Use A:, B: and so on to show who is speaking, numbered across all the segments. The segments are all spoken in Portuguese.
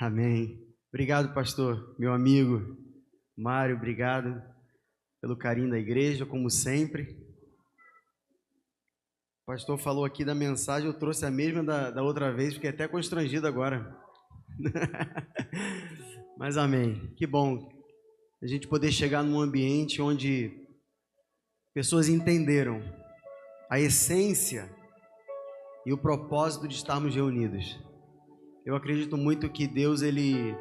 A: Amém. Obrigado, pastor, meu amigo Mário, obrigado pelo carinho da igreja, como sempre. O pastor falou aqui da mensagem, eu trouxe a mesma da outra vez, fiquei até constrangido agora. Mas amém, que bom a gente poder chegar num ambiente onde pessoas entenderam a essência e o propósito de estarmos reunidos. Eu acredito muito que Deus, Ele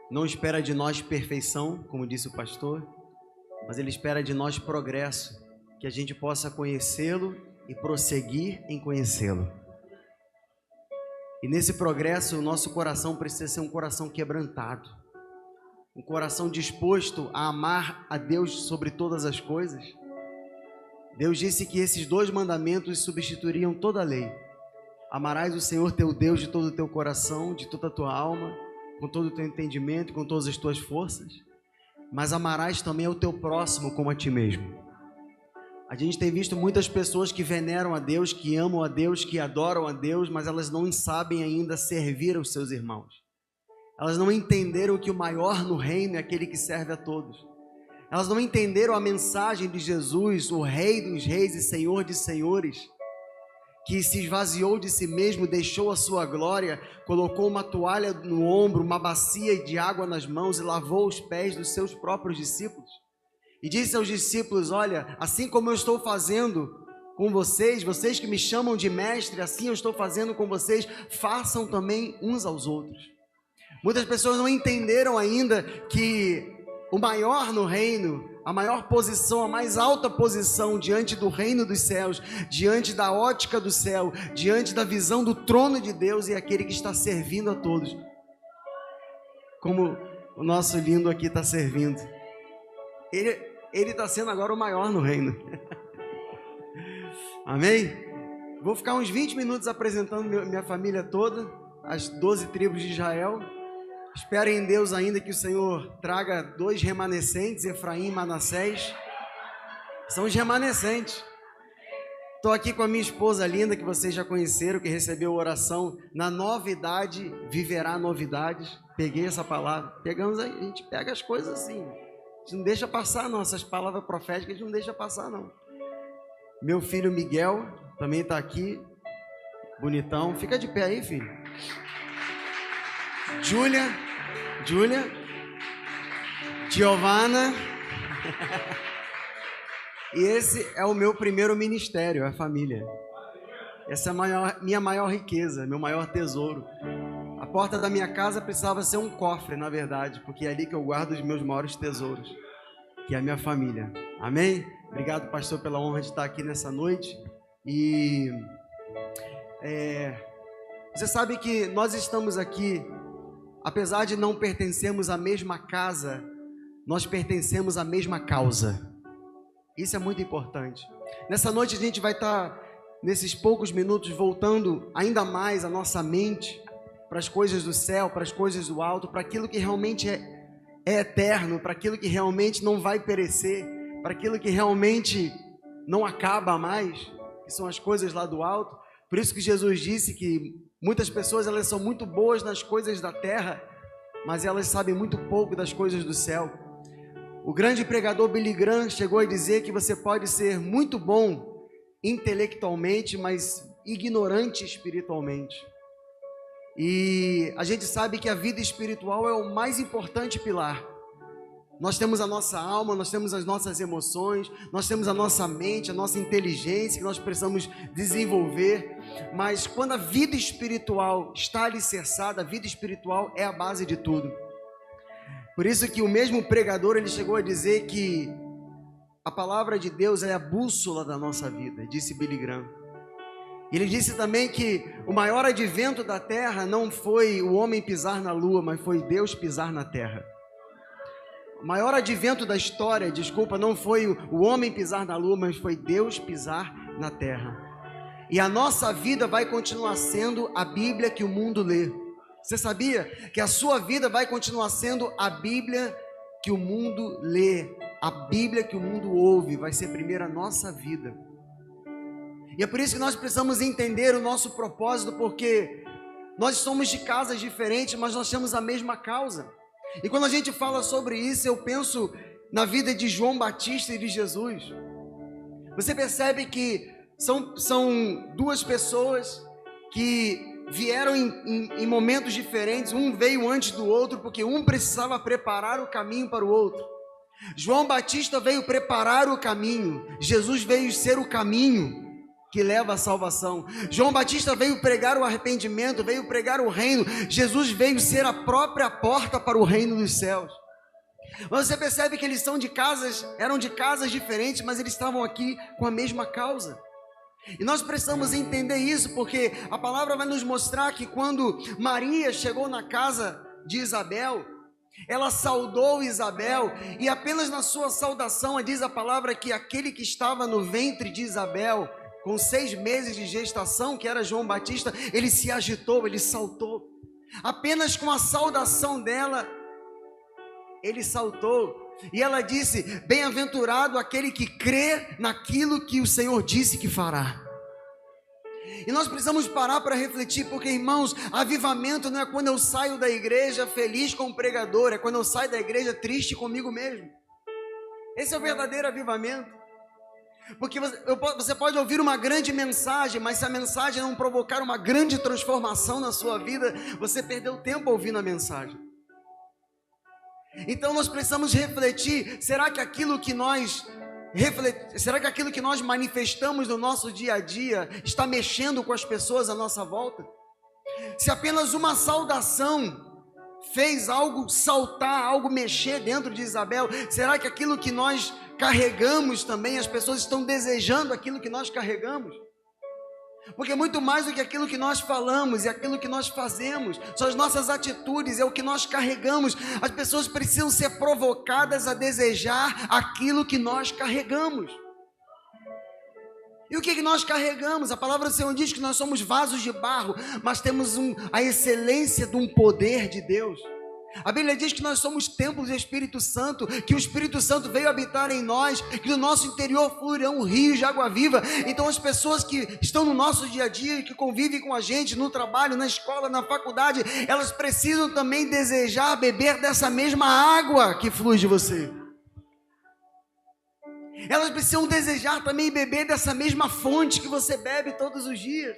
A: não espera de nós perfeição, como disse o pastor, mas Ele espera de nós progresso, que a gente possa conhecê-lo e prosseguir em conhecê-lo. E nesse progresso, o nosso coração precisa ser um coração quebrantado, um coração disposto a amar a Deus sobre todas as coisas. Deus disse que esses 2 mandamentos substituiriam toda a lei. Amarás o Senhor teu Deus de todo o teu coração, de toda a tua alma, com todo o teu entendimento, com todas as tuas forças, mas amarás também o teu próximo como a ti mesmo. A gente tem visto muitas pessoas que veneram a Deus, que amam a Deus, que adoram a Deus, mas elas não sabem ainda servir aos seus irmãos. Elas não entenderam que o maior no reino é aquele que serve a todos. Elas não entenderam a mensagem de Jesus, o Rei dos Reis e Senhor de Senhores, que se esvaziou de si mesmo, deixou a sua glória, colocou uma toalha no ombro, uma bacia de água nas mãos e lavou os pés dos seus próprios discípulos. E disse aos discípulos: olha, assim como eu estou fazendo com vocês, vocês que me chamam de mestre, assim eu estou fazendo com vocês, façam também uns aos outros. Muitas pessoas não entenderam ainda que o maior no reino, a maior posição, a mais alta posição diante do reino dos céus, diante da ótica do céu, diante da visão do trono de Deus, é aquele que está servindo a todos, como o nosso lindo aqui está servindo. Ele está sendo agora o maior no reino. Amém? Vou ficar uns 20 minutos apresentando minha família toda, as 12 tribos de Israel. Espero em Deus ainda que o Senhor traga 2 remanescentes, Efraim e Manassés. São os remanescentes. Estou aqui com a minha esposa linda, que vocês já conheceram, que recebeu oração. Na novidade viverá novidades. Peguei essa palavra. Pegamos aí, a gente pega as coisas assim. A gente não deixa passar não, essas palavras proféticas a gente não deixa passar não. Meu filho Miguel também está aqui, bonitão. Fica de pé aí, filho. Júlia, Giovana. E esse é o meu primeiro ministério, a família. Essa é a minha maior riqueza, meu maior tesouro. A porta da minha casa precisava ser um cofre, na verdade, porque é ali que eu guardo os meus maiores tesouros, que é a minha família. Amém? Obrigado, pastor, pela honra de estar aqui nessa noite. E você sabe que nós estamos aqui, apesar de não pertencermos à mesma casa, nós pertencemos à mesma causa. Isso é muito importante. Nessa noite a gente vai estar, nesses poucos minutos, voltando ainda mais a nossa mente para as coisas do céu, para as coisas do alto, para aquilo que realmente é eterno, para aquilo que realmente não vai perecer, para aquilo que realmente não acaba mais, que são as coisas lá do alto. Por isso que Jesus disse que muitas pessoas, elas são muito boas nas coisas da terra, mas elas sabem muito pouco das coisas do céu. O grande pregador Billy Graham chegou a dizer que você pode ser muito bom intelectualmente, mas ignorante espiritualmente. E a gente sabe que a vida espiritual é o mais importante pilar. Nós temos a nossa alma, nós temos as nossas emoções, nós temos a nossa mente, a nossa inteligência que nós precisamos desenvolver. Mas quando a vida espiritual está alicerçada, a vida espiritual é a base de tudo. Por isso que o mesmo pregador, ele chegou a dizer que a palavra de Deus é a bússola da nossa vida, disse Billy Graham. Ele disse também que o maior advento da terra não foi o homem pisar na lua, mas foi Deus pisar na terra. O maior advento da história, não foi o homem pisar na lua, mas foi Deus pisar na terra. E a nossa vida vai continuar sendo a Bíblia que o mundo lê. Você sabia que a sua vida vai continuar sendo a Bíblia que o mundo lê? A Bíblia que o mundo ouve vai ser primeiro a nossa vida. E é por isso que nós precisamos entender o nosso propósito, porque Nós somos de casas diferentes, mas nós temos a mesma causa. E quando a gente fala sobre isso, eu penso na vida de João Batista e de Jesus. Você percebe que são duas pessoas que vieram em momentos diferentes. Um veio antes do outro, porque um precisava preparar o caminho para o outro. João Batista veio preparar o caminho, Jesus veio ser o caminho que leva à salvação. João Batista veio pregar o arrependimento, veio pregar o reino. Jesus veio ser a própria porta para o reino dos céus. Mas você percebe que eles eram de casas diferentes, mas eles estavam aqui com a mesma causa. E nós precisamos entender isso, porque a palavra vai nos mostrar que quando Maria chegou na casa de Isabel, ela saudou Isabel, e apenas na sua saudação, diz a palavra que aquele que estava no ventre de Isabel, com 6 meses de gestação, que era João Batista, ele se agitou, ele saltou. Apenas com a saudação dela, ele saltou. E ela disse: bem-aventurado aquele que crê naquilo que o Senhor disse que fará. E nós precisamos parar para refletir, porque, irmãos, avivamento não é quando eu saio da igreja feliz com o pregador, é quando eu saio da igreja triste comigo mesmo. Esse é o verdadeiro avivamento. Porque você pode ouvir uma grande mensagem, mas se a mensagem não provocar uma grande transformação na sua vida, você perdeu tempo ouvindo a mensagem. Então nós precisamos refletir: será que aquilo que nós manifestamos no nosso dia a dia está mexendo com as pessoas à nossa volta? Se apenas uma saudação fez algo saltar, algo mexer dentro de Isabel, será que aquilo que nós carregamos também, as pessoas estão desejando aquilo que nós carregamos? Porque muito mais do que aquilo que nós falamos e aquilo que nós fazemos, são as nossas atitudes, é o que nós carregamos. As pessoas precisam ser provocadas a desejar aquilo que nós carregamos. E o que nós carregamos? A palavra do Senhor diz que nós somos vasos de barro, mas temos a excelência de um poder de Deus. A Bíblia diz que nós somos templos do Espírito Santo, que o Espírito Santo veio habitar em nós, que do nosso interior fluirão rios de água viva. Então as pessoas que estão no nosso dia a dia, que convivem com a gente no trabalho, na escola, na faculdade, elas precisam também desejar beber dessa mesma água que flui de você. Elas precisam desejar também beber dessa mesma fonte que você bebe todos os dias.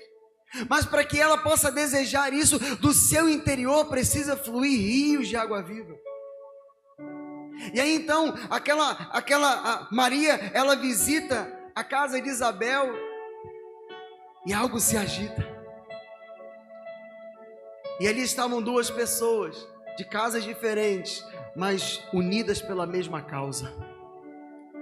A: Mas para que ela possa desejar isso, do seu interior precisa fluir rios de água viva. E aí então, aquela Maria, ela visita a casa de Isabel e algo se agita. E ali estavam duas pessoas de casas diferentes, mas unidas pela mesma causa.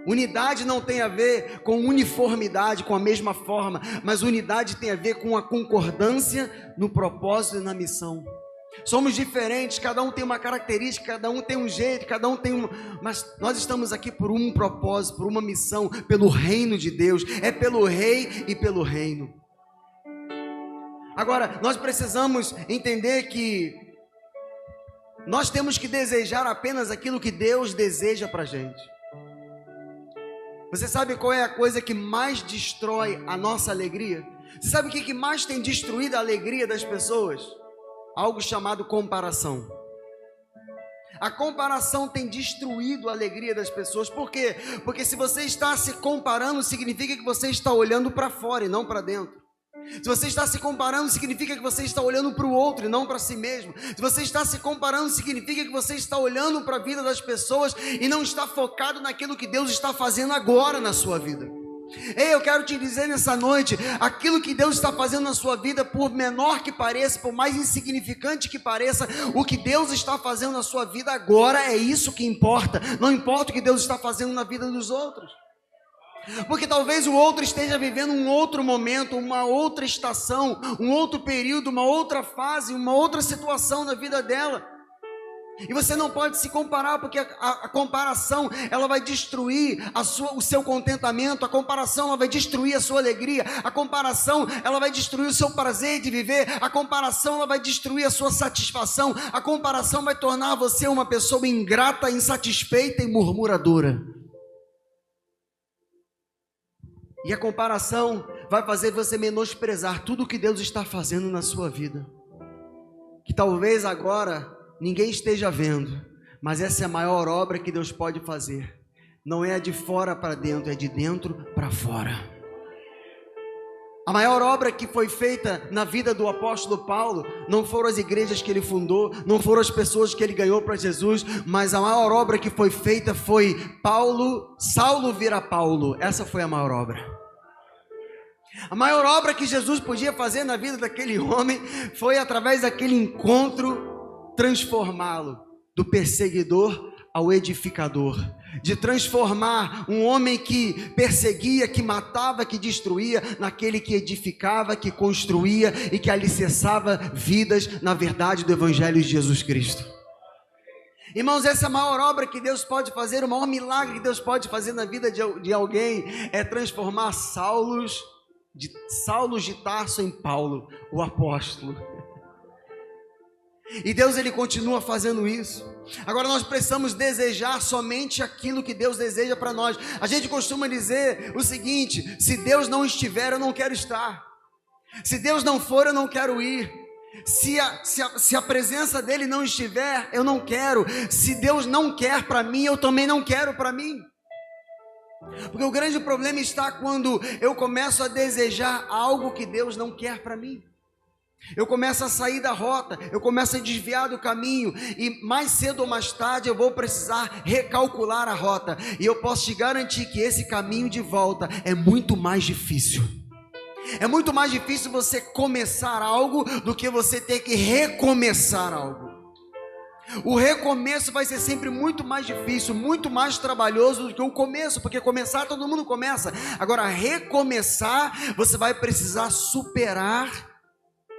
A: Unidade não tem a ver com uniformidade, com a mesma forma, mas unidade tem a ver com a concordância no propósito e na missão. Somos diferentes, cada um tem uma característica, cada um tem um jeito, cada um tem mas nós estamos aqui por um propósito, por uma missão, pelo reino de Deus, é pelo rei e pelo reino. Agora, nós precisamos entender que nós temos que desejar apenas aquilo que Deus deseja para a gente. Você sabe qual é a coisa que mais destrói a nossa alegria? Você sabe o que mais tem destruído a alegria das pessoas? Algo chamado comparação. A comparação tem destruído a alegria das pessoas. Por quê? Porque se você está se comparando, significa que você está olhando para fora e não para dentro. Se você está se comparando, significa que você está olhando para o outro e não para si mesmo. Se você está se comparando, significa que você está olhando para a vida das pessoas e não está focado naquilo que Deus está fazendo agora na sua vida. Ei, eu quero te dizer nessa noite, aquilo que Deus está fazendo na sua vida, por menor que pareça, por mais insignificante que pareça, o que Deus está fazendo na sua vida agora é isso que importa. Não importa o que Deus está fazendo na vida dos outros. Porque talvez o outro esteja vivendo um outro momento, uma outra estação, um outro período, uma outra fase, uma outra situação na vida dela. E você não pode se comparar, porque a comparação, ela vai destruir o seu contentamento, a comparação, ela vai destruir a sua alegria, a comparação, ela vai destruir o seu prazer de viver, a comparação, ela vai destruir a sua satisfação, a comparação vai tornar você uma pessoa ingrata, insatisfeita e murmuradora. E a comparação vai fazer você menosprezar tudo que Deus está fazendo na sua vida. que talvez agora ninguém esteja vendo, mas essa é a maior obra que Deus pode fazer. Não é de fora para dentro, é de dentro para fora. A maior obra que foi feita na vida do apóstolo Paulo não foram as igrejas que ele fundou, não foram as pessoas que ele ganhou para Jesus, mas a maior obra que foi feita foi Saulo vira Paulo. Essa foi a maior obra. A maior obra que Jesus podia fazer na vida daquele homem foi através daquele encontro transformá-lo do perseguidor ao edificador, de transformar um homem que perseguia, que matava, que destruía, naquele que edificava, que construía e que alicerçava vidas na verdade do Evangelho de Jesus Cristo. Irmãos, essa é a maior obra que Deus pode fazer, o maior milagre que Deus pode fazer na vida de alguém é transformar Saulos de Tarso em Paulo, o apóstolo. E Deus, ele continua fazendo isso. Agora nós precisamos desejar somente aquilo que Deus deseja para nós. A gente costuma dizer o seguinte: se Deus não estiver, eu não quero estar. Se Deus não for, eu não quero ir. Se a presença dele não estiver, eu não quero. Se Deus não quer para mim, eu também não quero para mim. Porque o grande problema está quando eu começo a desejar algo que Deus não quer para mim. Eu começo a sair da rota, eu começo a desviar do caminho, e mais cedo ou mais tarde eu vou precisar recalcular a rota, e eu posso te garantir que esse caminho de volta é muito mais difícil. É muito mais difícil você começar algo do que você ter que recomeçar algo. O recomeço vai ser sempre muito mais difícil, muito mais trabalhoso do que o começo, porque começar todo mundo começa. Agora recomeçar, você vai precisar superar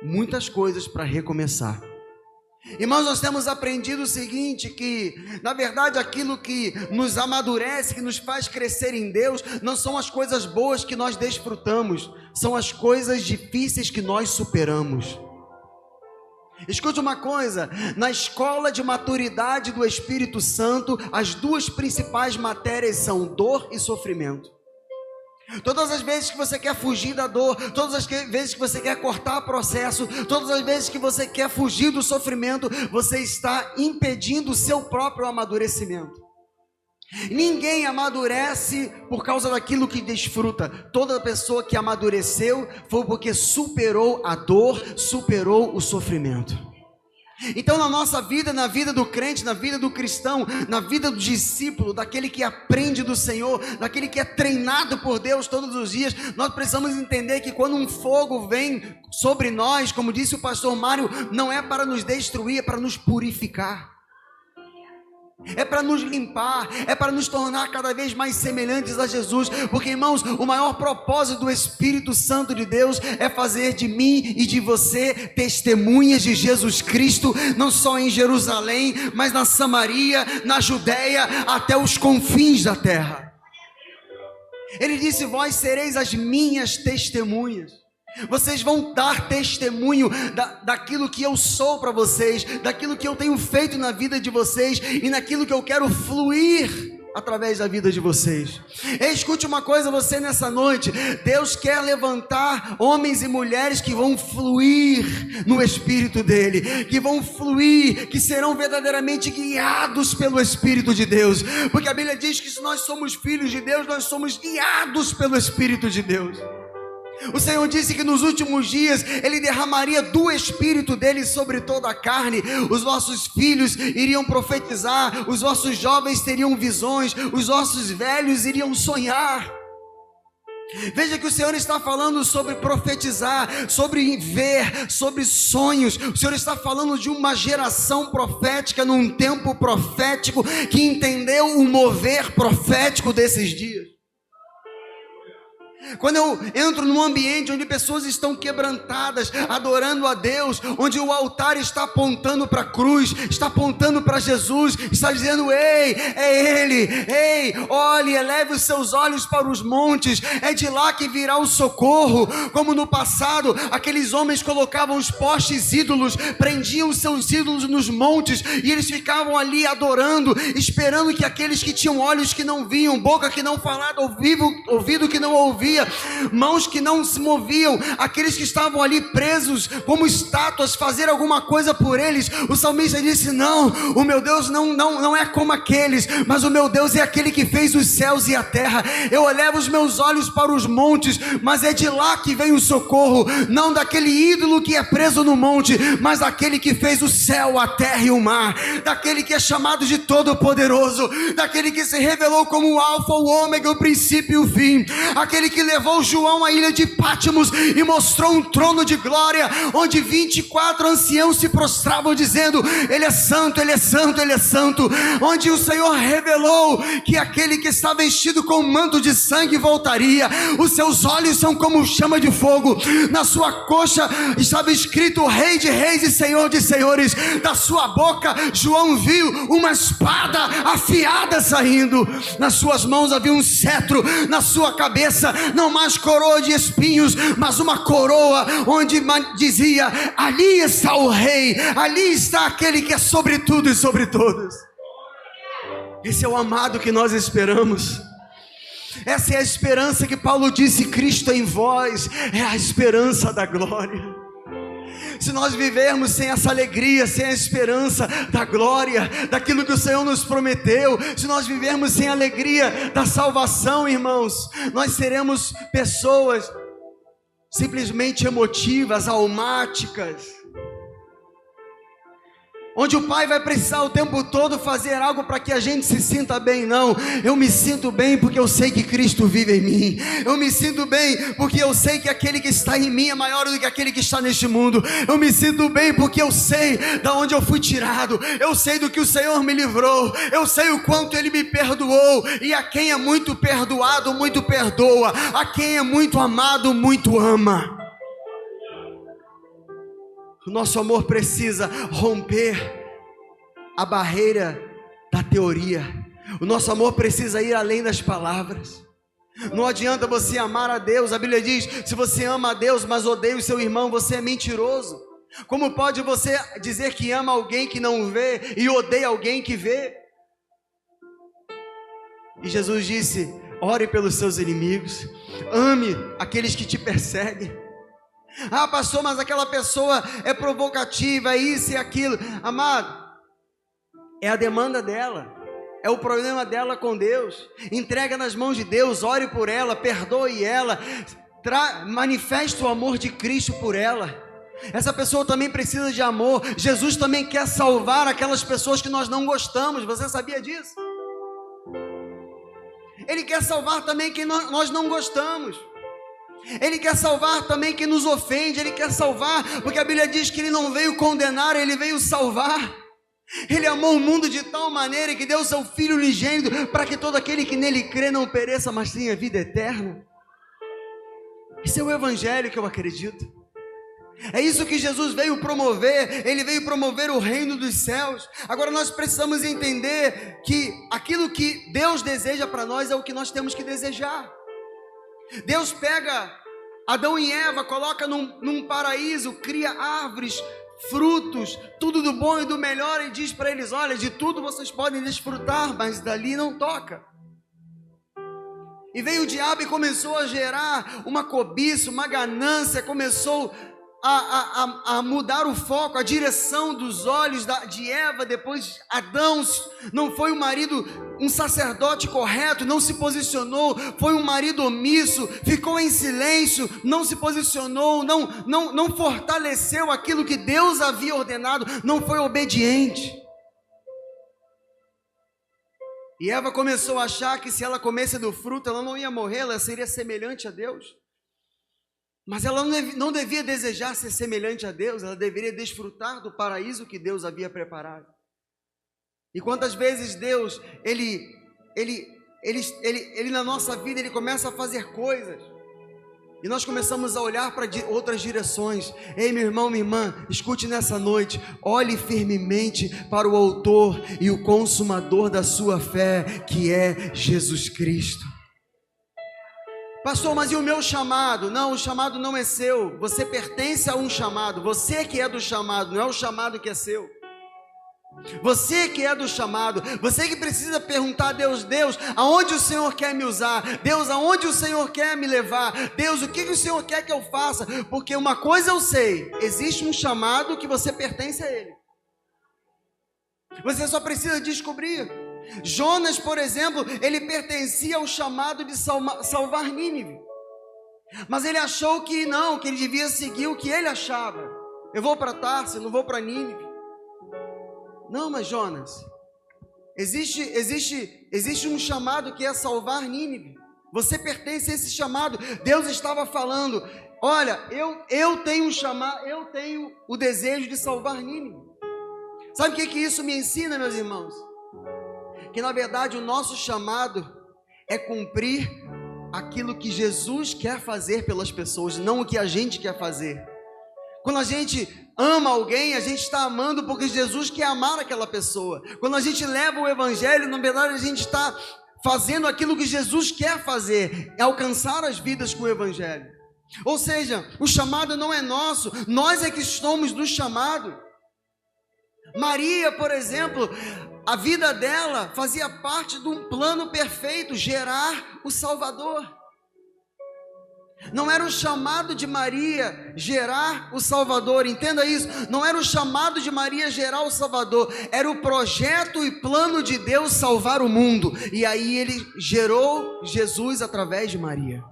A: muitas coisas para recomeçar. Irmãos, nós temos aprendido o seguinte, que na verdade aquilo que nos amadurece, que nos faz crescer em Deus, não são as coisas boas que nós desfrutamos, são as coisas difíceis que nós superamos. Escute uma coisa, na escola de maturidade do Espírito Santo, as duas principais matérias são dor e sofrimento. Todas as vezes que você quer fugir da dor, todas as vezes que você quer cortar processo, todas as vezes que você quer fugir do sofrimento, você está impedindo o seu próprio amadurecimento. Ninguém amadurece por causa daquilo que desfruta. Toda pessoa que amadureceu foi porque superou a dor, superou o sofrimento. Então na nossa vida, na vida do crente, na vida do cristão, na vida do discípulo, daquele que aprende do Senhor, daquele que é treinado por Deus todos os dias, nós precisamos entender que quando um fogo vem sobre nós, como disse o pastor Mário, não é para nos destruir, é para nos purificar. É para nos limpar, é para nos tornar cada vez mais semelhantes a Jesus, porque irmãos, o maior propósito do Espírito Santo de Deus é fazer de mim e de você testemunhas de Jesus Cristo, não só em Jerusalém, mas na Samaria, na Judéia, até os confins da terra. Ele disse: vós sereis as minhas testemunhas. Vocês vão dar testemunho daquilo que eu sou para vocês, daquilo que eu tenho feito na vida de vocês e naquilo que eu quero fluir através da vida de vocês. Escute uma coisa, você nessa noite, Deus quer levantar homens e mulheres que vão fluir no Espírito dele, que vão fluir, que serão verdadeiramente guiados pelo Espírito de Deus, porque a Bíblia diz que se nós somos filhos de Deus, nós somos guiados pelo Espírito de Deus. O Senhor disse que nos últimos dias Ele derramaria do Espírito dele sobre toda a carne. Os vossos filhos iriam profetizar, os vossos jovens teriam visões, os vossos velhos iriam sonhar. Veja que o Senhor está falando sobre profetizar, sobre ver, sobre sonhos. O Senhor está falando de uma geração profética, num tempo profético, que entendeu o mover profético desses dias. Quando eu entro num ambiente onde pessoas estão quebrantadas, adorando a Deus, onde o altar está apontando para a cruz, está apontando para Jesus, está dizendo: ei, é Ele, ei, olhe, eleve os seus olhos para os montes, é de lá que virá o socorro. Como no passado, aqueles homens colocavam os postes ídolos, prendiam os seus ídolos nos montes, e eles ficavam ali adorando, esperando que aqueles que tinham olhos que não viam, boca que não falava, ouvido que não ouvia, movia, mãos que não se moviam, aqueles que estavam ali presos como estátuas, fazer alguma coisa por eles. O salmista disse: não, o meu Deus não é como aqueles, mas o meu Deus é aquele que fez os céus e a terra. Eu elevo os meus olhos para os montes, mas é de lá que vem o socorro, não daquele ídolo que é preso no monte, mas daquele que fez o céu, a terra e o mar, daquele que é chamado de Todo-Poderoso, daquele que se revelou como o Alfa, o Ômega, o princípio e o fim, aquele que levou João à ilha de Pátimos e mostrou um trono de glória, onde 24 anciãos se prostravam dizendo: Ele é santo, Ele é santo, Ele é santo, onde o Senhor revelou que aquele que está vestido com um manto de sangue voltaria, os seus olhos são como chama de fogo, na sua coxa estava escrito Rei de Reis e Senhor de Senhores, da sua boca João viu uma espada afiada saindo, nas suas mãos havia um cetro, na sua cabeça não mais coroa de espinhos, mas uma coroa onde dizia: ali está o Rei, ali está aquele que é sobre tudo e sobre todos. Esse é o amado que nós esperamos. Essa é a esperança que Paulo disse: Cristo em vós é a esperança da glória. Se nós vivermos sem essa alegria, sem a esperança da glória, daquilo que o Senhor nos prometeu, se nós vivermos sem a alegria da salvação, irmãos, nós seremos pessoas simplesmente emotivas, almáticas, onde o pai vai precisar o tempo todo fazer algo para que a gente se sinta bem. Não, eu me sinto bem porque eu sei que Cristo vive em mim, eu me sinto bem porque eu sei que aquele que está em mim é maior do que aquele que está neste mundo, eu me sinto bem porque eu sei de onde eu fui tirado, eu sei do que o Senhor me livrou, eu sei o quanto Ele me perdoou, e a quem é muito perdoado, muito perdoa, a quem é muito amado, muito ama. O nosso amor precisa romper a barreira da teoria. O nosso amor precisa ir além das palavras. Não adianta você amar a Deus. A Bíblia diz: se você ama a Deus, mas odeia o seu irmão, você é mentiroso. Como pode você dizer que ama alguém que não vê e odeia alguém que vê? E Jesus disse: ore pelos seus inimigos, ame aqueles que te perseguem. Ah, pastor, mas aquela pessoa é provocativa, é isso e aquilo. Amado, é a demanda dela, é o problema dela com Deus. Entrega nas mãos de Deus, ore por ela, perdoe ela, manifeste o amor de Cristo por ela. Essa pessoa também precisa de amor. Jesus também quer salvar aquelas pessoas que nós não gostamos. Você sabia disso? Ele quer salvar também quem nós não gostamos. Ele quer salvar também quem nos ofende. Ele quer salvar, porque a Bíblia diz que Ele não veio condenar, Ele veio salvar. Ele amou o mundo de tal maneira que deu o seu Filho unigênito, para que todo aquele que nele crê não pereça, mas tenha vida eterna. Esse é o Evangelho que eu acredito. É isso que Jesus veio promover. Ele veio promover o reino dos céus. Agora nós precisamos entender que aquilo que Deus deseja para nós é o que nós temos que desejar. Deus pega Adão e Eva, coloca num paraíso, cria árvores, frutos, tudo do bom e do melhor, e diz para eles: olha, de tudo vocês podem desfrutar, mas dali não toca. E veio o diabo e começou a gerar uma cobiça, uma ganância, começou a mudar o foco, a direção dos olhos de Eva. Depois Adão não foi um marido, um sacerdote correto, não se posicionou, foi um marido omisso, ficou em silêncio, não se posicionou, não fortaleceu aquilo que Deus havia ordenado, não foi obediente. E Eva começou a achar que se ela comesse do fruto, ela não ia morrer, ela seria semelhante a Deus. Mas ela não devia desejar ser semelhante a Deus, ela deveria desfrutar do paraíso que Deus havia preparado. E quantas vezes Deus, Ele na nossa vida, Ele começa a fazer coisas, e nós começamos a olhar para outras direções. Ei, meu irmão, minha irmã, escute nessa noite, olhe firmemente para o autor e o consumador da sua fé, que é Jesus Cristo. Pastor, mas e o meu chamado? Não, o chamado não é seu. Você pertence a um chamado. Você que é do chamado, não é o chamado que é seu. Você que é do chamado, você que precisa perguntar a Deus: Deus, aonde o Senhor quer me usar? Deus, aonde o Senhor quer me levar? Deus, o que o Senhor quer que eu faça? Porque uma coisa eu sei, existe um chamado que você pertence a Ele. Você só precisa descobrir. Jonas, por exemplo, ele pertencia ao chamado de salvar Nínive. Mas ele achou que não, que ele devia seguir o que ele achava. Eu vou para Tarso, não vou para Nínive. Não, mas Jonas, existe um chamado que é salvar Nínive. Você pertence a esse chamado. Deus estava falando: olha, eu tenho um chamado, eu tenho o desejo de salvar Nínive. Sabe o que isso me ensina, meus irmãos? Que na verdade o nosso chamado é cumprir aquilo que Jesus quer fazer pelas pessoas, não o que a gente quer fazer. Quando a gente ama alguém, a gente está amando porque Jesus quer amar aquela pessoa. Quando a gente leva o evangelho, na verdade a gente está fazendo aquilo que Jesus quer fazer, é alcançar as vidas com o evangelho. Ou seja, o chamado não é nosso, nós é que somos do chamado. Maria, por exemplo, a vida dela fazia parte de um plano perfeito, gerar o Salvador. Não era o chamado de Maria gerar o Salvador, entenda isso. Não era o chamado de Maria gerar o Salvador, era o projeto e plano de Deus salvar o mundo. E aí ele gerou Jesus através de Maria.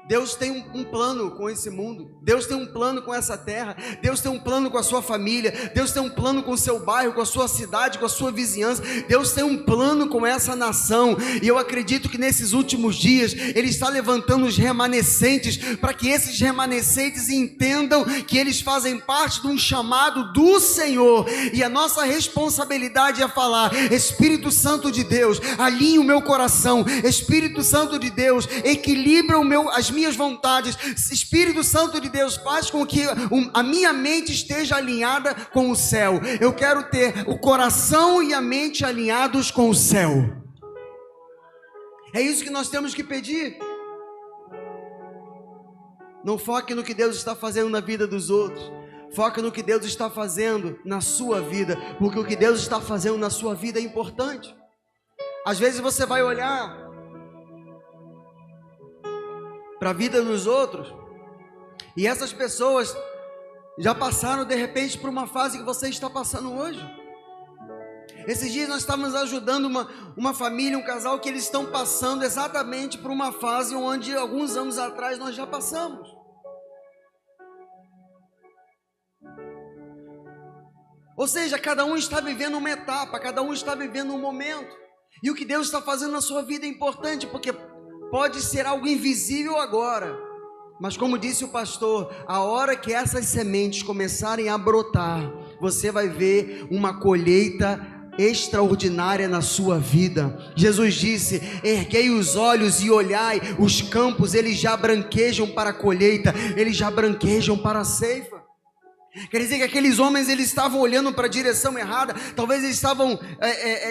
A: Deus tem um plano com esse mundo, Deus tem um plano com essa terra, Deus tem um plano com a sua família, Deus tem um plano com o seu bairro, com a sua cidade, com a sua vizinhança, Deus tem um plano com essa nação, e eu acredito que nesses últimos dias, Ele está levantando os remanescentes, para que esses remanescentes entendam que eles fazem parte de um chamado do Senhor, e a nossa responsabilidade é falar: Espírito Santo de Deus, alinhe o meu coração, Espírito Santo de Deus, equilibra as minhas vontades, Espírito Santo de Deus, faz com que a minha mente esteja alinhada com o céu. Eu quero ter o coração e a mente alinhados com o céu. É isso que nós temos que pedir. Não foque no que Deus está fazendo na vida dos outros, foque no que Deus está fazendo na sua vida, porque o que Deus está fazendo na sua vida é importante. Às vezes você vai olhar para a vida dos outros, e essas pessoas já passaram de repente por uma fase que você está passando hoje. Esses dias nós estávamos ajudando uma família, um casal, que eles estão passando exatamente por uma fase onde alguns anos atrás nós já passamos. Ou seja, cada um está vivendo uma etapa, cada um está vivendo um momento, e o que Deus está fazendo na sua vida é importante, porque pode ser algo invisível agora, mas como disse o pastor, a hora que essas sementes começarem a brotar, você vai ver uma colheita extraordinária na sua vida. Jesus disse: erguei os olhos e olhai, os campos eles já branquejam para a colheita, eles já branquejam para a ceifa. Quer dizer que aqueles homens eles estavam olhando para a direção errada, talvez eles estavam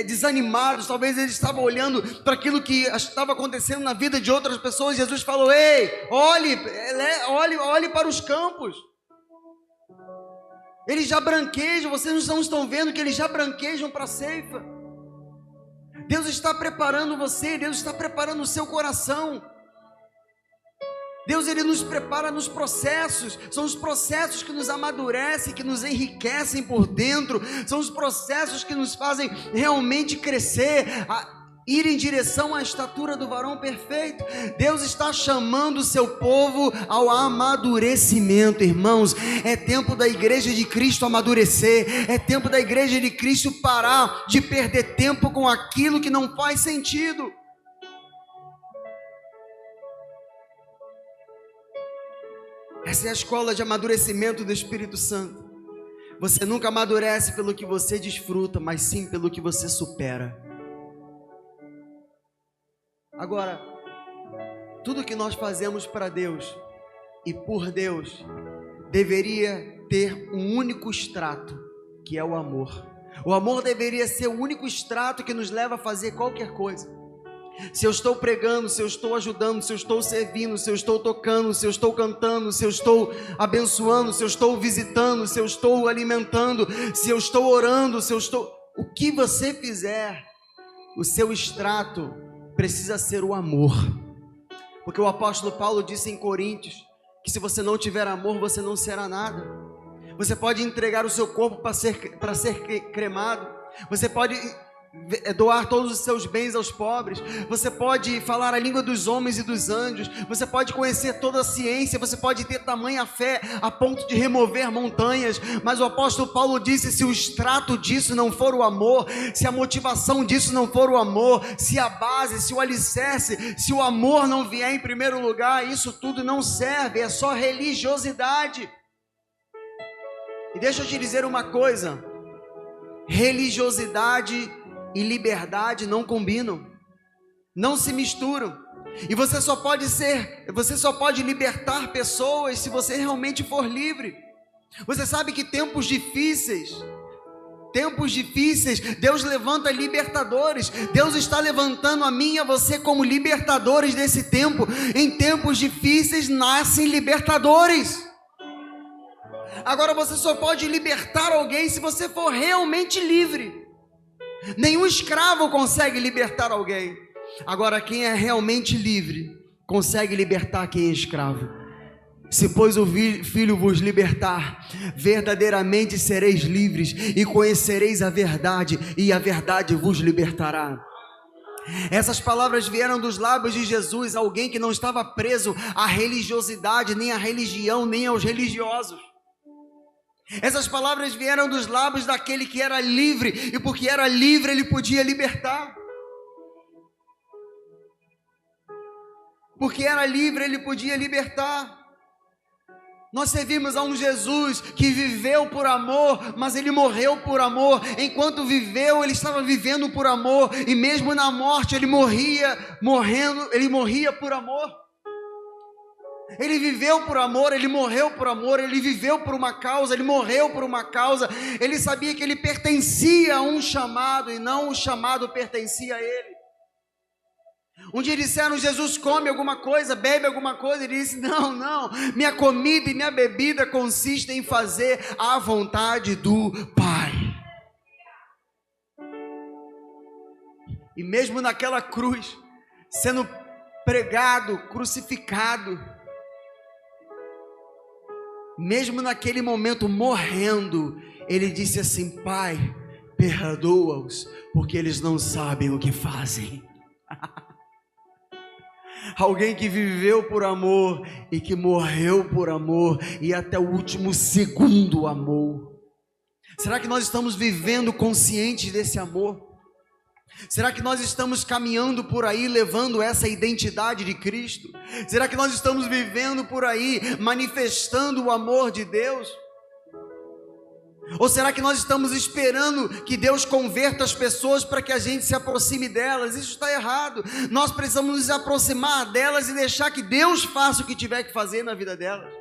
A: desanimados, talvez eles estavam olhando para aquilo que estava acontecendo na vida de outras pessoas. Jesus falou: ei, olhe para os campos, eles já branquejam, vocês não estão vendo que eles já branquejam para a ceifa. Deus está preparando você, Deus está preparando o seu coração. Deus ele nos prepara nos processos, são os processos que nos amadurecem, que nos enriquecem por dentro, são os processos que nos fazem realmente crescer, ir em direção à estatura do varão perfeito. Deus está chamando o seu povo ao amadurecimento, irmãos. É tempo da igreja de Cristo amadurecer, é tempo da igreja de Cristo parar de perder tempo com aquilo que não faz sentido. Essa é a escola de amadurecimento do Espírito Santo. Você nunca amadurece pelo que você desfruta, mas sim pelo que você supera. Agora, tudo que nós fazemos para Deus e por Deus deveria ter um único extrato, que é o amor. O amor deveria ser o único extrato que nos leva a fazer qualquer coisa. Se eu estou pregando, se eu estou ajudando, se eu estou servindo, se eu estou tocando, se eu estou cantando, se eu estou abençoando, se eu estou visitando, se eu estou alimentando, se eu estou orando, se eu estou... O que você fizer, o seu extrato precisa ser o amor. Porque o apóstolo Paulo disse em Coríntios que se você não tiver amor, você não será nada. Você pode entregar o seu corpo para ser cremado. Você pode doar todos os seus bens aos pobres. Você pode falar a língua dos homens e dos anjos. Você pode conhecer toda a ciência. Você pode ter tamanha fé a ponto de remover montanhas. Mas o apóstolo Paulo disse: se o extrato disso não for o amor, se a motivação disso não for o amor, se a base, se o alicerce, se o amor não vier em primeiro lugar, isso tudo não serve, é só religiosidade. E deixa eu te dizer uma coisa: religiosidade e liberdade não combinam, não se misturam. E você só pode libertar pessoas se você realmente for livre. Você sabe que tempos difíceis, Deus levanta libertadores. Deus está levantando a mim e a você como libertadores desse tempo. Em tempos difíceis nascem libertadores. Agora você só pode libertar alguém se você for realmente livre. Nenhum escravo consegue libertar alguém. Agora quem é realmente livre consegue libertar quem é escravo. Se pois o Filho vos libertar, verdadeiramente sereis livres, e conhecereis a verdade, e a verdade vos libertará. Essas palavras vieram dos lábios de Jesus, alguém que não estava preso à religiosidade, nem à religião, nem aos religiosos. Essas palavras vieram dos lábios daquele que era livre, e porque era livre ele podia libertar. Porque era livre ele podia libertar. Nós servimos a um Jesus que viveu por amor, mas ele morreu por amor. Enquanto viveu, ele estava vivendo por amor, e mesmo na morte ele morria por amor. Ele viveu por amor, ele morreu por amor, ele viveu por uma causa, ele morreu por uma causa. Ele sabia que ele pertencia a um chamado e não o chamado pertencia a ele. Um dia disseram: Jesus, come alguma coisa, bebe alguma coisa. Ele disse: não, minha comida e minha bebida consistem em fazer a vontade do Pai. E mesmo naquela cruz, sendo pregado, crucificado, mesmo naquele momento morrendo, ele disse assim: Pai, perdoa-os, porque eles não sabem o que fazem. Alguém que viveu por amor e que morreu por amor e até o último segundo amou. Será que nós estamos vivendo conscientes desse amor? Será que nós estamos caminhando por aí levando essa identidade de Cristo? Será que nós estamos vivendo por aí manifestando o amor de Deus? Ou será que nós estamos esperando que Deus converta as pessoas para que a gente se aproxime delas? Isso está errado. Nós precisamos nos aproximar delas e deixar que Deus faça o que tiver que fazer na vida delas.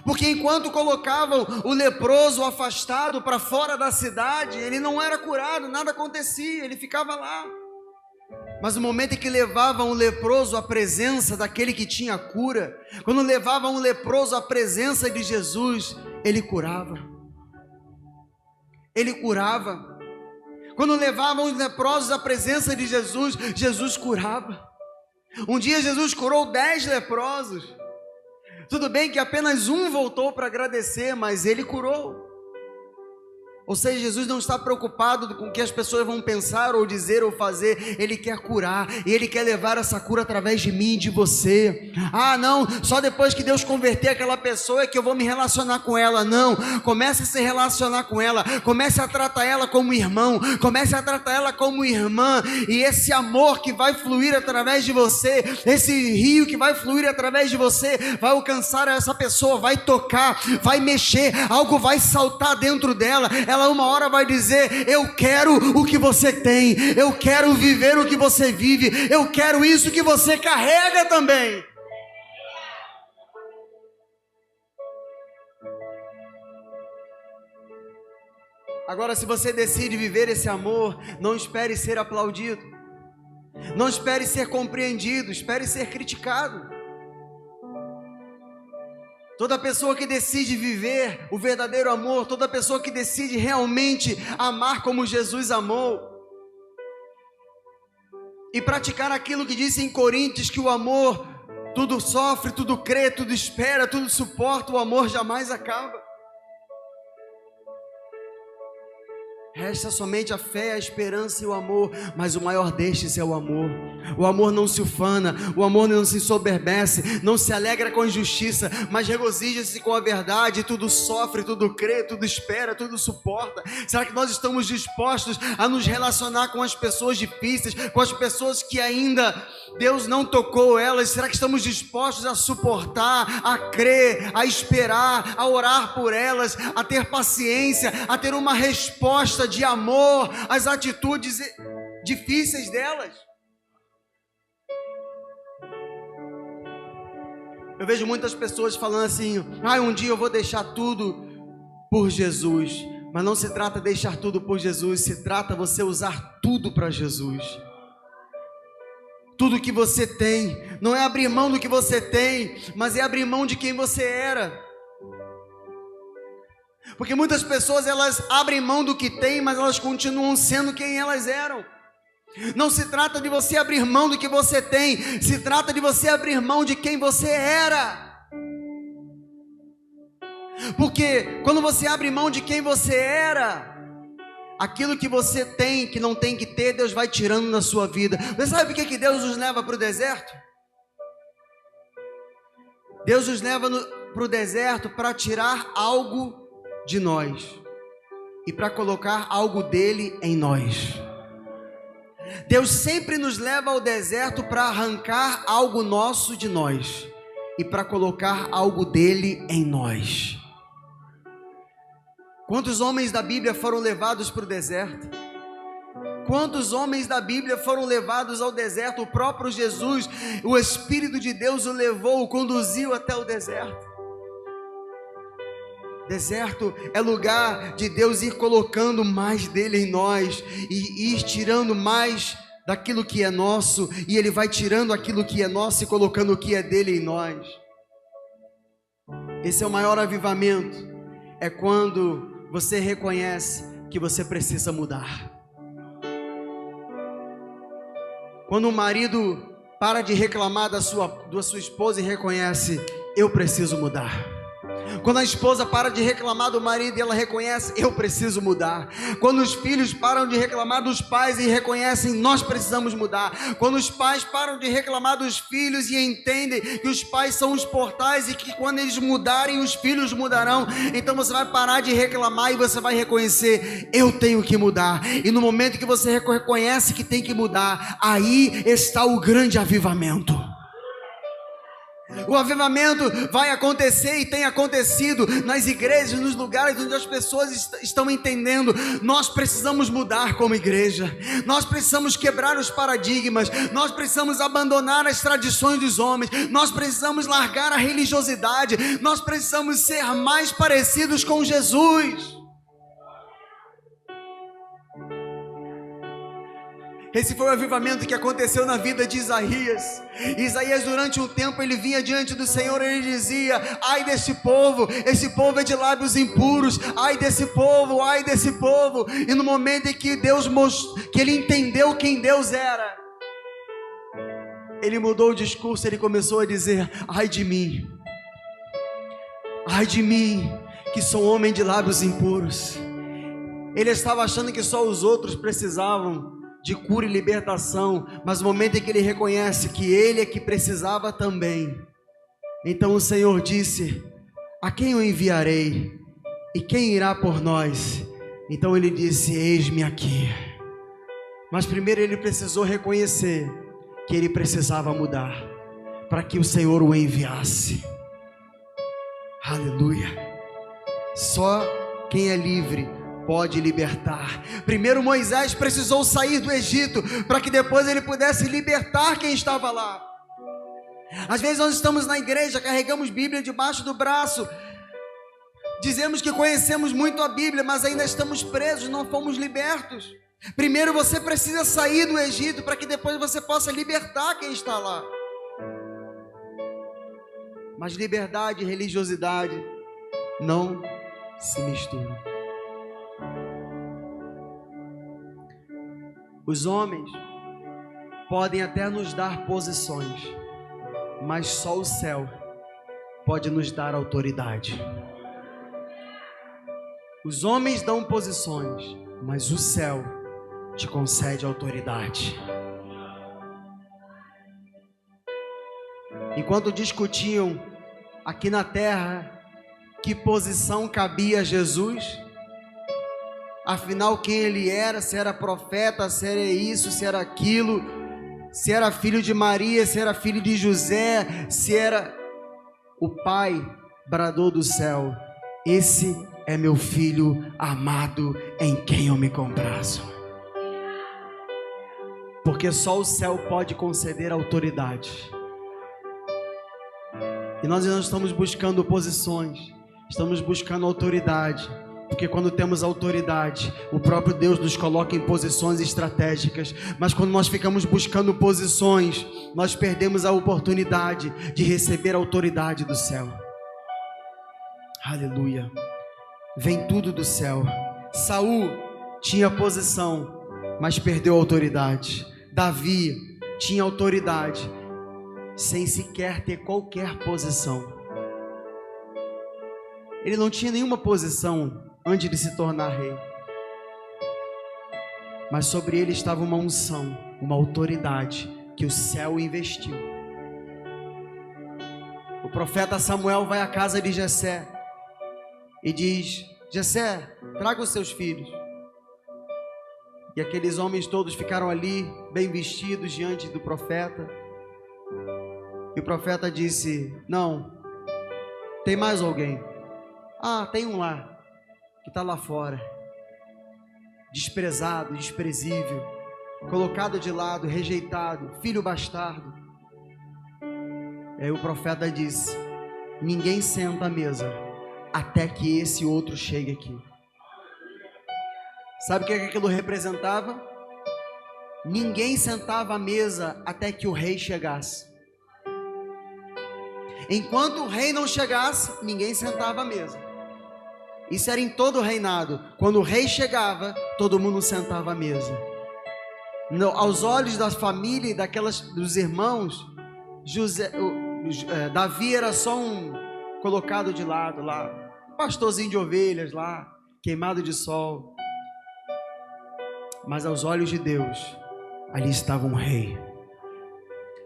A: Porque enquanto colocavam o leproso afastado para fora da cidade, ele não era curado, nada acontecia, ele ficava lá. Mas no momento em que levavam o leproso à presença daquele que tinha cura, quando levavam o leproso à presença de Jesus, ele curava. Ele curava. Quando levavam os leprosos à presença de Jesus, Jesus curava. Um dia Jesus curou 10 leprosos. Tudo bem que apenas um voltou para agradecer, mas ele curou. Ou seja, Jesus não está preocupado com o que as pessoas vão pensar ou dizer ou fazer. Ele quer curar, e Ele quer levar essa cura através de mim e de você. Ah, não, só depois que Deus converter aquela pessoa é que eu vou me relacionar com ela. Não, comece a se relacionar com ela, comece a tratar ela como irmão, comece a tratar ela como irmã, e esse amor que vai fluir através de você, esse rio que vai fluir através de você, vai alcançar essa pessoa, vai tocar, vai mexer, algo vai saltar dentro dela. Ela uma hora vai dizer: eu quero o que você tem, eu quero viver o que você vive, eu quero isso que você carrega também. Agora, se você decide viver esse amor, não espere ser aplaudido, não espere ser compreendido, espere ser criticado. Toda pessoa que decide viver o verdadeiro amor, toda pessoa que decide realmente amar como Jesus amou, e praticar aquilo que diz em Coríntios, que o amor tudo sofre, tudo crê, tudo espera, tudo suporta, o amor jamais acaba. Resta somente a fé, a esperança e o amor, mas o maior destes é o amor. O amor não se ufana, o amor não se ensoberbece, não se alegra com a injustiça, mas regozija-se com a verdade. Tudo sofre, tudo crê, tudo espera, tudo suporta. Será que nós estamos dispostos a nos relacionar com as pessoas difíceis, com as pessoas que ainda Deus não tocou elas? Será que estamos dispostos a suportar, a crer, a esperar, a orar por elas, a ter paciência, a ter uma resposta de amor às atitudes difíceis delas? Eu vejo muitas pessoas falando assim: um dia eu vou deixar tudo por Jesus. Mas não se trata de deixar tudo por Jesus, se trata de você usar tudo para Jesus. Tudo que você tem, não é abrir mão do que você tem, mas é abrir mão de quem você era. Porque muitas pessoas, elas abrem mão do que têm, mas elas continuam sendo quem elas eram. Não se trata de você abrir mão do que você tem, se trata de você abrir mão de quem você era. Porque quando você abre mão de quem você era, aquilo que você tem, que não tem que ter, Deus vai tirando na sua vida. Você sabe por que Deus nos leva para o deserto? Deus nos leva para o deserto para tirar algo de nós e para colocar algo dele em nós. Deus sempre nos leva ao deserto para arrancar algo nosso de nós e para colocar algo dele em nós. Quantos homens da Bíblia foram levados para o deserto? Quantos homens da Bíblia foram levados ao deserto? O próprio Jesus, o Espírito de Deus o levou, o conduziu até o deserto. Deserto é lugar de Deus ir colocando mais dele em nós e ir tirando mais daquilo que é nosso, e ele vai tirando aquilo que é nosso e colocando o que é dele em nós. Esse é o maior avivamento, é quando você reconhece que você precisa mudar. Quando o marido para de reclamar da sua esposa e reconhece: eu preciso mudar. Quando a esposa para de reclamar do marido e ela reconhece: eu preciso mudar. Quando os filhos param de reclamar dos pais e reconhecem: nós precisamos mudar. Quando os pais param de reclamar dos filhos e entendem que os pais são os portais e que quando eles mudarem, os filhos mudarão, então você vai parar de reclamar e você vai reconhecer: eu tenho que mudar. E no momento que você reconhece que tem que mudar, aí está o grande avivamento. O avivamento vai acontecer e tem acontecido nas igrejas, nos lugares onde as pessoas estão entendendo: nós precisamos mudar como igreja, nós precisamos quebrar os paradigmas, nós precisamos abandonar as tradições dos homens, nós precisamos largar a religiosidade, nós precisamos ser mais parecidos com Jesus. Esse foi o avivamento que aconteceu na vida de Isaías. Isaías, durante um tempo, ele vinha diante do Senhor e ele dizia: ai desse povo, esse povo é de lábios impuros, ai desse povo, ai desse povo. E no momento em que que ele entendeu quem Deus era, ele mudou o discurso, ele começou a dizer: ai de mim, que sou homem de lábios impuros. Ele estava achando que só os outros precisavam de cura e libertação, mas no momento em que ele reconhece que ele é que precisava também, então o Senhor disse: a quem eu enviarei? E quem irá por nós? Então ele disse: eis-me aqui. Mas primeiro ele precisou reconhecer que ele precisava mudar, para que o Senhor o enviasse. Aleluia. Só quem é livre pode libertar. Primeiro Moisés precisou sair do Egito, para que depois ele pudesse libertar quem estava lá. Às vezes nós estamos na igreja, carregamos Bíblia debaixo do braço, Dizemos que conhecemos muito a Bíblia, mas ainda estamos presos, não fomos libertos. Primeiro você precisa sair do Egito para que depois você possa libertar quem está lá. Mas liberdade e religiosidade não se misturam. Os homens podem até nos dar posições, mas só o céu pode nos dar autoridade. Os homens dão posições, mas o céu te concede autoridade. Enquanto discutiam aqui na terra que posição cabia a Jesus, afinal quem ele era, se era profeta, se era isso, se era aquilo, se era filho de Maria, se era filho de José, se era... O Pai bradou do céu: esse é meu filho amado, em quem eu me comprazo. Porque só o céu pode conceder autoridade. E nós não estamos buscando posições, estamos buscando autoridade. Porque quando temos autoridade, o próprio Deus nos coloca em posições estratégicas. Mas quando nós ficamos buscando posições, nós perdemos a oportunidade de receber a autoridade do céu. Aleluia. Vem tudo do céu. Saul tinha posição, mas perdeu a autoridade. Davi tinha autoridade, sem sequer ter qualquer posição. Ele não tinha nenhuma posição antes de se tornar rei, mas sobre ele estava uma unção, uma autoridade que o céu investiu. O profeta Samuel vai à casa de Jessé e diz: Jessé, traga os seus filhos. E aqueles homens todos ficaram ali, bem vestidos, diante do profeta. E o profeta disse: não, tem mais alguém? Ah, tem um lá, que está lá fora, desprezado, desprezível, colocado de lado, rejeitado, filho bastardo. E aí o profeta disse: ninguém senta à mesa até que esse outro chegue aqui. Sabe o que aquilo representava? Ninguém sentava à mesa até que o rei chegasse. Enquanto o rei não chegasse, ninguém sentava à mesa. Isso era em todo o reinado. Quando o rei chegava, todo mundo sentava à mesa. Aos olhos da família e dos irmãos, Davi era só um colocado de lado lá, um pastorzinho de ovelhas lá, queimado de sol. Mas aos olhos de Deus, ali estava um rei.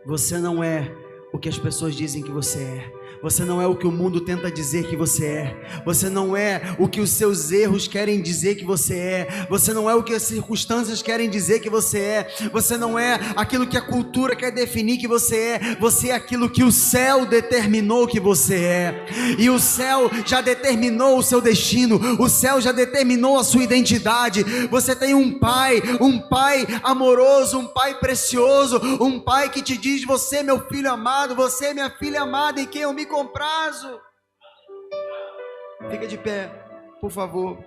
A: Você não é o que as pessoas dizem que você é. Você não é o que o mundo tenta dizer que você é. Você não é o que os seus erros querem dizer que você é. Você não é o que as circunstâncias querem dizer que você é. Você não é aquilo que a cultura quer definir que você é. Você é aquilo que o céu determinou que você é. E o céu já determinou o seu destino. O céu já determinou a sua identidade. Você tem um pai amoroso, um pai precioso, um pai que te diz: você é meu filho amado, você é minha filha amada, em quem eu me comprazo. Fica de pé, por favor.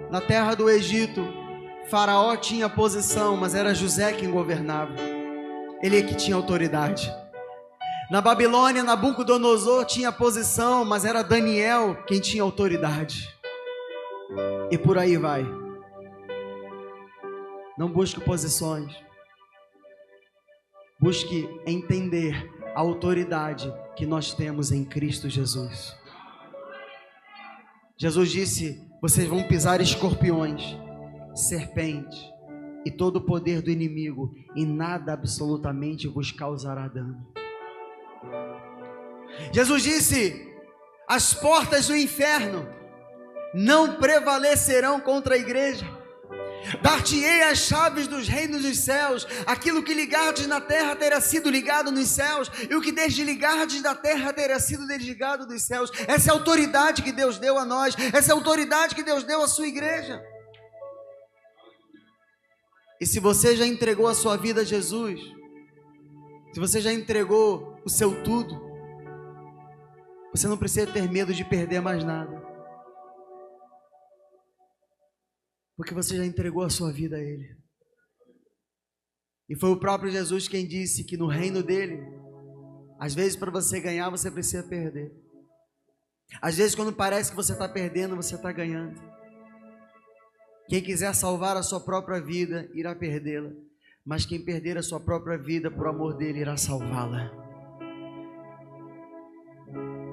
A: Na terra do Egito, Faraó tinha posição, mas era José quem governava. Ele é que tinha autoridade. Na Babilônia, Nabucodonosor tinha posição, mas era Daniel quem tinha autoridade. E por aí vai. Não busque posições. Busque entender a autoridade que nós temos em Cristo Jesus. Jesus disse: vocês vão pisar escorpiões, serpentes e todo o poder do inimigo, e nada absolutamente vos causará dano. Jesus disse: as portas do inferno não prevalecerão contra a igreja. Dar-te-ei as chaves dos reinos dos céus. Aquilo que ligardes na terra terá sido ligado nos céus, e o que desligardes da terra terá sido desligado dos céus. Essa é a autoridade que Deus deu a nós. Essa é a autoridade que Deus deu à sua igreja. E se você já entregou a sua vida a Jesus, Se você já entregou o seu tudo, você não precisa ter medo de perder mais nada. Porque você já entregou a sua vida a Ele. E foi o próprio Jesus quem disse que no reino dele, às vezes para você ganhar, você precisa perder. Às vezes quando parece que você está perdendo, você está ganhando. Quem quiser salvar a sua própria vida, irá perdê-la. Mas quem perder a sua própria vida por amor dele, irá salvá-la.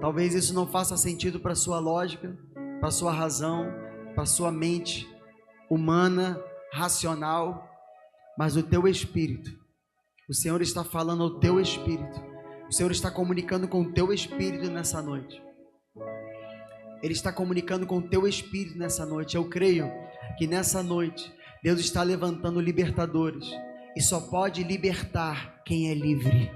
A: Talvez isso não faça sentido para a sua lógica, para a sua razão, para a sua mente humana, racional, mas o teu espírito, o Senhor está falando ao teu espírito, o Senhor está comunicando com o teu espírito nessa noite. Ele está comunicando com o teu espírito nessa noite. Eu creio que nessa noite Deus está levantando libertadores, e só pode libertar quem é livre.